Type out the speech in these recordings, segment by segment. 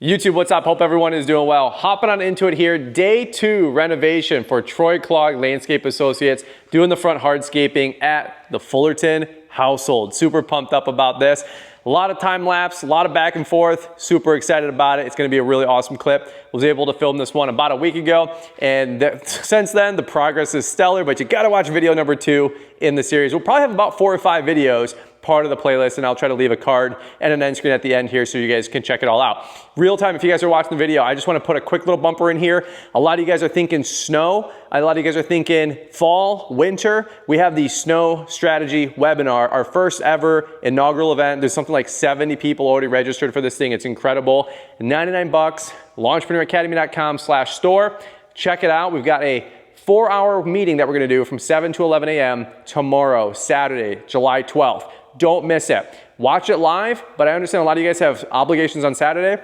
YouTube, what's up? Hope everyone is doing well. Hopping on into it here. Day 2 renovation for Troy Clogg Landscape Associates, doing the front hardscaping at the Fullerton household. Super pumped up about this. A lot of time lapse, a lot of back and forth. Super excited about it. It's going to be a really awesome clip. Was able to film this one about a week ago, and since then the progress is stellar. But you got to watch video number 2 in the series. We'll probably have about 4 or 5 videos part of the playlist, and I'll try to leave a card and an end screen at the end here so you guys can check it all out. Real time, if you guys are watching the video, I just want to put a quick little bumper in here. A lot of you guys are thinking snow. A lot of you guys are thinking fall, winter. We have the snow strategy webinar, our first ever inaugural event. There's something like 70 people already registered for this thing. It's incredible. 99 bucks, lawntrepreneur.com/store. Check it out. We've got a 4-hour meeting that we're going to do from 7 to 11 a.m. tomorrow, Saturday, July 12th. Don't miss it. Watch it live, but I understand a lot of you guys have obligations on Saturday.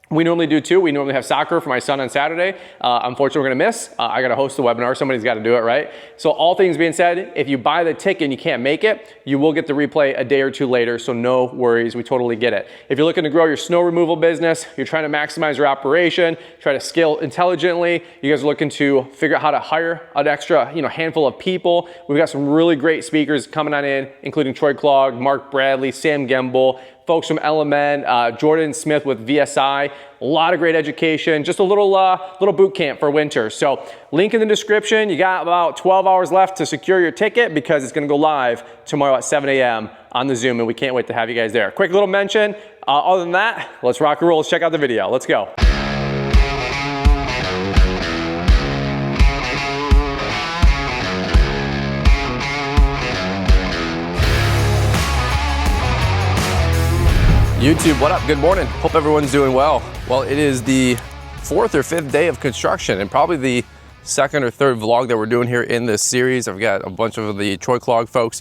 We normally do too. We normally have soccer for my son on Saturday. Unfortunately, we're gonna miss. I gotta host the webinar. Somebody's gotta do it, right? So all things being said, if you buy the ticket and you can't make it, you will get the replay a day or two later, so no worries. We totally get it. If you're looking to grow your snow removal business, you're trying to maximize your operation, try to scale intelligently, you guys are looking to figure out how to hire an extra handful of people, we've got some really great speakers coming on in, including Troy Clogg, Mark Bradley, Sam Gemble, folks from Element, Jordan Smith with VSI, a lot of great education, just a little boot camp for winter. So link in the description. You got about 12 hours left to secure your ticket because it's gonna go live tomorrow at 7 a.m. on the Zoom, and we can't wait to have you guys there. Quick little mention, other than that, let's rock and roll. Let's check out the video. Let's go. YouTube, what up? Good morning. Hope everyone's doing well. Well, it is the 4th or 5th day of construction and probably the 2nd or 3rd vlog that we're doing here in this series. I've got a bunch of the Troy Clogg folks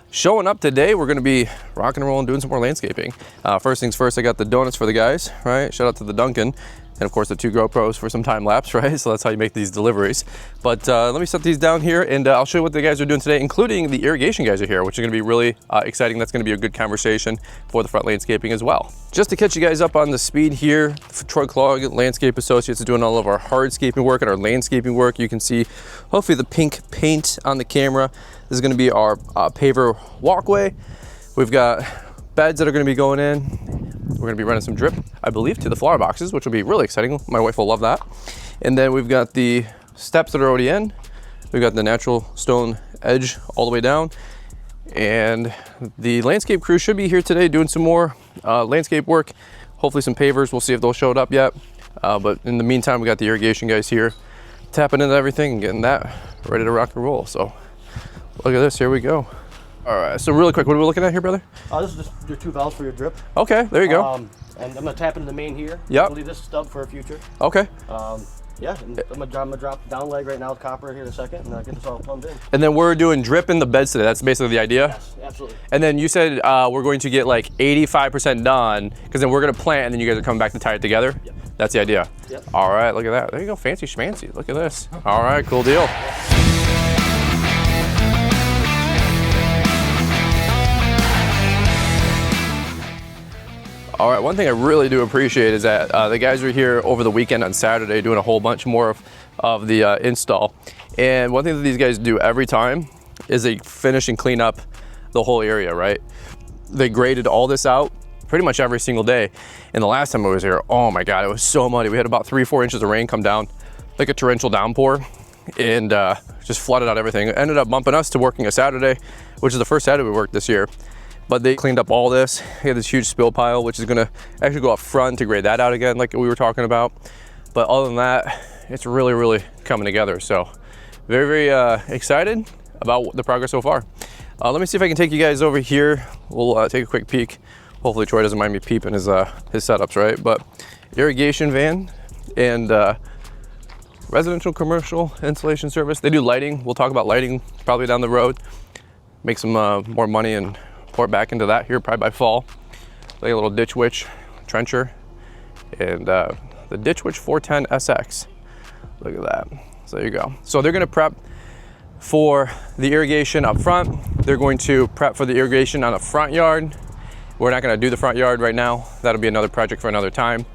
showing up today. We're gonna be rocking and rolling, doing some more landscaping. First things first, I got the donuts for the guys, right? Shout out to the Duncan. And of course the 2 GoPros for some time lapse, right? So that's how you make these deliveries. But let me set these down here and I'll show you what the guys are doing today, including the irrigation guys are here, which is gonna be really exciting. That's gonna be a good conversation for the front landscaping as well. Just to catch you guys up on the speed here, Troy Clogg Landscape Associates is doing all of our hardscaping work and our landscaping work. You can see hopefully the pink paint on the camera. This is gonna be our paver walkway. We've got beds that are gonna be going in. We're gonna be running some drip, I believe, to the flower boxes, which will be really exciting. My wife will love that. And then we've got the steps that are already in. We've got the natural stone edge all the way down. And the landscape crew should be here today doing some more landscape work. Hopefully some pavers. We'll see if they'll show up yet. But in the meantime, we got the irrigation guys here tapping into everything and getting that ready to rock and roll. So look at this, here we go. All right, so really quick, what are we looking at here, brother? This is just your 2 valves for your drip. Okay, there you go. And I'm gonna tap into the main here. Yep. I'll leave this stub for a future. Okay. Yeah, and I'm gonna drop down leg right now with copper here in a second, and get this all plumbed in. And then we're doing drip in the beds today. That's basically the idea? Yes, absolutely. And then you said we're going to get like 85% done, because then we're gonna plant, and then you guys are coming back to tie it together? Yep. That's the idea? Yep. All right, look at that. There you go, fancy schmancy. Look at this. All right, cool deal. All right, one thing I really do appreciate is that the guys were here over the weekend on Saturday doing a whole bunch more of the install. And one thing that these guys do every time is they finish and clean up the whole area, right? They graded all this out pretty much every single day. And the last time I was here, oh my God, it was so muddy. We had about 3-4 inches of rain come down, like a torrential downpour, and just flooded out everything. It ended up bumping us to working a Saturday, which is the first Saturday we worked this year. But they cleaned up all this. They had this huge spill pile, which is gonna actually go up front to grade that out again, like we were talking about. But other than that, it's really, really coming together. So very, very excited about the progress so far. Let me see if I can take you guys over here. We'll take a quick peek. Hopefully Troy doesn't mind me peeping his setups, right? But irrigation van and residential commercial installation service. They do lighting. We'll talk about lighting probably down the road. Make some more money and pour it back into that here probably by fall. Like a little Ditch Witch trencher and the Ditch Witch 410 SX. Look at that. So there you go. So they're gonna prep for the irrigation up front. They're going to prep for the irrigation on the front yard. We're not gonna do the front yard right now. That'll be another project for another time.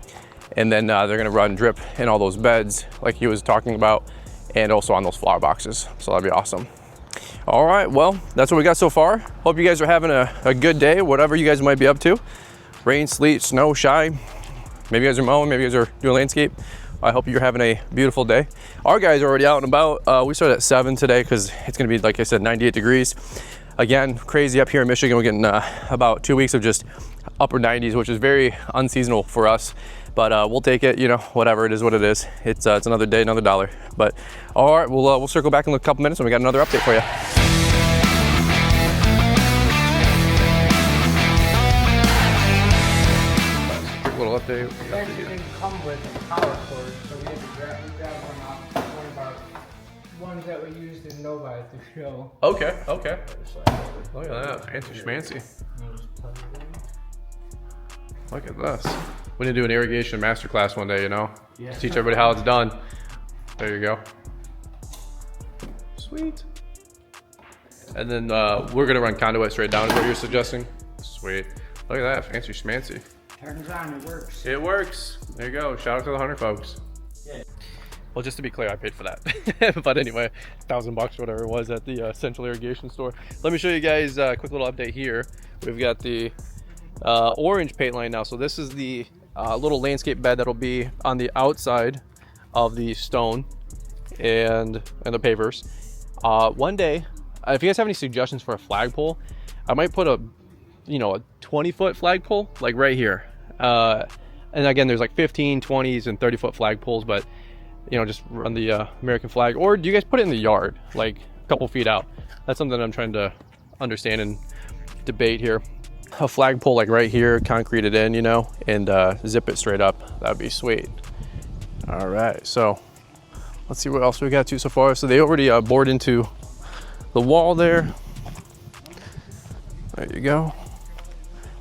And then they're gonna run drip in all those beds like he was talking about, and also on those flower boxes. So that'd be awesome. All right, well, that's what we got so far. Hope you guys are having a good day, whatever you guys might be up to. Rain, sleet, snow, shy. Maybe you guys are mowing, maybe you guys are doing landscape. I hope you're having a beautiful day. Our guys are already out and about. We started at 7 today because it's gonna be, like I said, 98 degrees. Again, crazy up here in Michigan. We're getting about 2 weeks of just upper 90s, which is very unseasonal for us. But we'll take it, you know, whatever, it is what it is. It's another day, another dollar. But all right, we'll circle back in a couple minutes when we got another update for you. Quick little update. It actually didn't come with a power cord, so we had to grab one off one of our ones that we used in Novi to show. Okay. Look at that, fancy schmancy. Look at this. We need to do an irrigation masterclass one day, you know? Yeah. Teach everybody how it's done. There you go. Sweet. And then we're gonna run conduit straight down is what you're suggesting? Sweet. Look at that, fancy schmancy. Turns on, it works. It works. There you go. Shout out to the Hunter folks. Yeah. Well, just to be clear, I paid for that. But anyway, $1,000 or whatever it was at the Central Irrigation store. Let me show you guys a quick little update here. We've got the orange paint line now. So this is the little landscape bed that'll be on the outside of the stone and the pavers. One day, if you guys have any suggestions for a flagpole, I might put a 20-foot flagpole like right here. And again, there's like 15, 20s, and 30-foot flagpoles, but just run the American flag. Or do you guys put it in the yard, like a couple feet out? That's something I'm trying to understand and debate here. A flagpole like right here, concrete it in, and zip it straight up. That'd be sweet. All right, so let's see what else we got to so far. So they already bored into the wall there. There you go.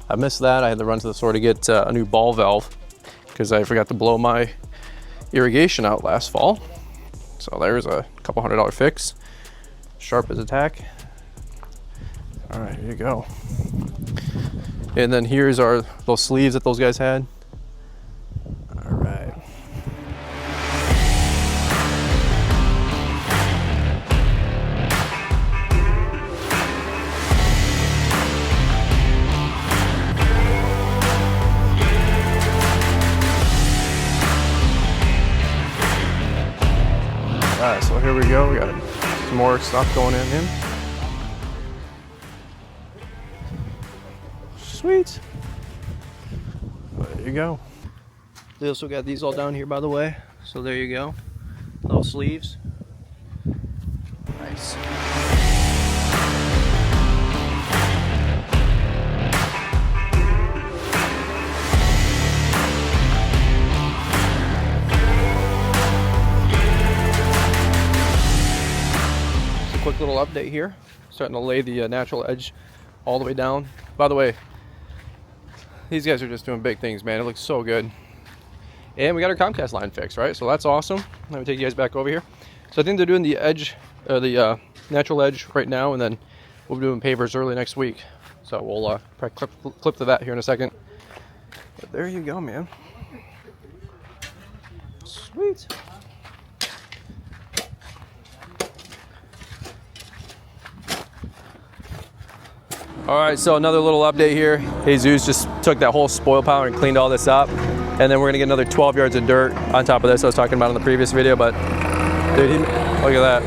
I missed that. I had to run to the store to get a new ball valve because I forgot to blow my irrigation out last fall. So there's a couple $100 fix. Sharp as a tack. All right, here you go. And then here's those sleeves that those guys had. All right. All right, so here we go. We got some more stuff going in. Sweet. There you go. They also got these all down here, by the way. So there you go. Little sleeves. Nice. Just a quick little update here. Starting to lay the natural edge all the way down. By the way, these guys are just doing big things, man. It looks so good. And we got our Comcast line fixed, right? So that's awesome. Let me take you guys back over here. So I think they're doing the edge, the natural edge right now, and then we'll be doing pavers early next week. So we'll probably clip to that here in a second. But there you go, man. Sweet. All right, so another little update here. Jesus just took that whole spoil pile and cleaned all this up. And then we're gonna get another 12 yards of dirt on top of this I was talking about in the previous video, but dude, look at that.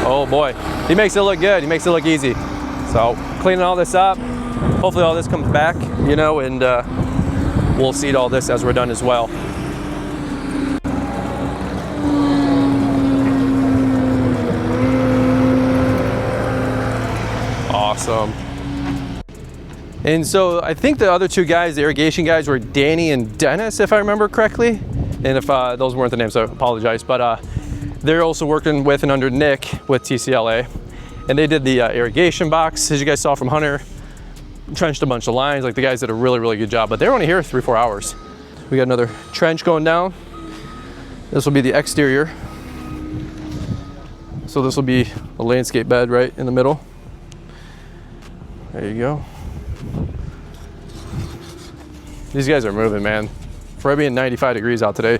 Oh boy, he makes it look good. He makes it look easy. So cleaning all this up. Hopefully all this comes back, and we'll seed all this as we're done as well. Awesome. And so I think the other two guys, the irrigation guys, were Danny and Dennis, if I remember correctly. And if those weren't the names, I apologize. But they're also working with and under Nick with TCLA. And they did the irrigation box, as you guys saw from Hunter. Trenched a bunch of lines. Like, the guys did a really, really good job. But they were only here 3-4 hours. We got another trench going down. This will be the exterior. So this will be a landscape bed right in the middle. There you go. These guys are moving, man. For it being 95 degrees out today,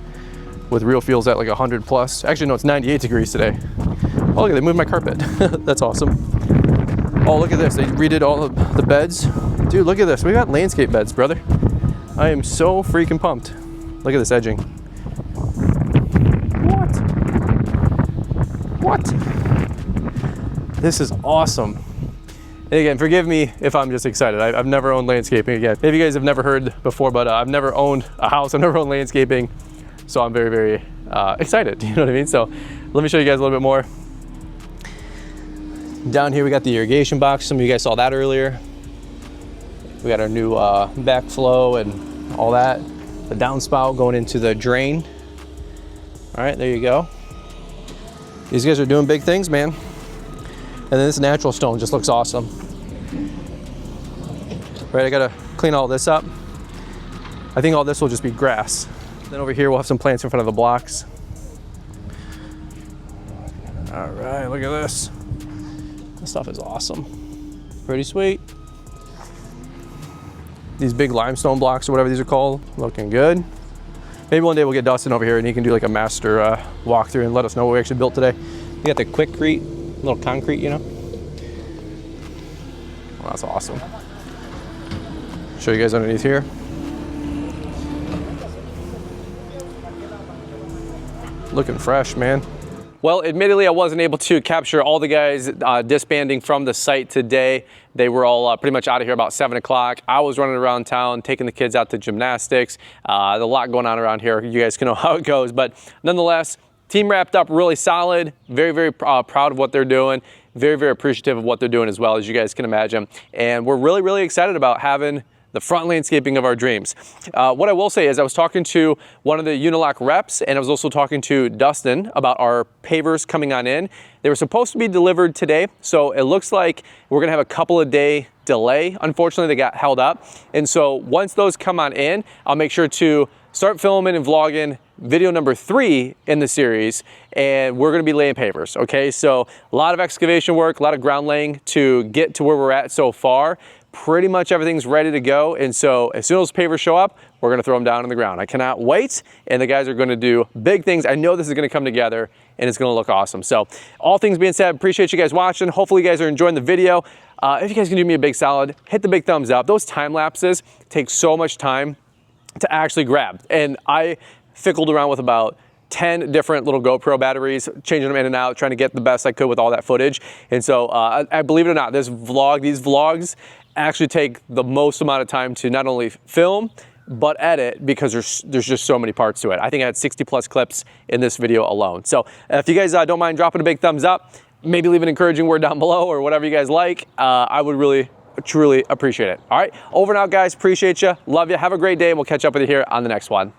with real feels at like 100 plus. Actually, no, it's 98 degrees today. Oh, look, they moved my carpet. That's awesome. Oh, look at this. They redid all of the beds. Dude, look at this. We got landscape beds, brother. I am so freaking pumped. Look at this edging. What? This is awesome. And again, forgive me if I'm just excited. I've never owned landscaping again. Maybe you guys have never heard before, but I've never owned a house. I've never owned landscaping. So I'm very, very excited. You know what I mean? So let me show you guys a little bit more. Down here, we got the irrigation box. Some of you guys saw that earlier. We got our new backflow and all that. The downspout going into the drain. All right, there you go. These guys are doing big things, man. And then this natural stone just looks awesome. Right, I gotta clean all this up. I think all this will just be grass. Then over here, we'll have some plants in front of the blocks. All right, look at this. This stuff is awesome. Pretty sweet. These big limestone blocks or whatever these are called, looking good. Maybe one day we'll get Dustin over here and he can do like a master walkthrough and let us know what we actually built today. You got the Quikrete, little concrete, you know? Well, that's awesome. Show you guys underneath here. Looking fresh, man. Well, admittedly, I wasn't able to capture all the guys disbanding from the site today. They were all pretty much out of here about 7 o'clock. I was running around town, taking the kids out to gymnastics. There's a lot going on around here. You guys can know how it goes. But nonetheless, team wrapped up really solid. Very, very proud of what they're doing. Very, very appreciative of what they're doing as well, as you guys can imagine. And we're really, really excited about having the front landscaping of our dreams. What I will say is I was talking to one of the Unilock reps, and I was also talking to Dustin about our pavers coming on in. They were supposed to be delivered today, so it looks like we're gonna have a couple of day delay. Unfortunately, they got held up. And so once those come on in, I'll make sure to start filming and vlogging video number 3 in the series, and we're gonna be laying pavers, okay? So a lot of excavation work, a lot of ground laying to get to where we're at so far. Pretty much everything's ready to go, and so as soon as pavers show up, we're gonna throw them down on the ground. I cannot wait, and the guys are gonna do big things. I know this is gonna come together, and it's gonna look awesome. So all things being said, appreciate you guys watching. Hopefully you guys are enjoying the video. If you guys can do me a big solid, hit the big thumbs up. Those time lapses take so much time to actually grab, and I fickled around with about 10 different little GoPro batteries, changing them in and out, trying to get the best I could with all that footage. And so I believe it or not, these vlogs actually take the most amount of time to not only film, but edit, because there's just so many parts to it. I think I had 60 plus clips in this video alone. So if you guys don't mind dropping a big thumbs up, maybe leave an encouraging word down below or whatever you guys like, I would really, truly appreciate it. All right, over and out, guys. Appreciate you. Love you. Have a great day, and we'll catch up with you here on the next one.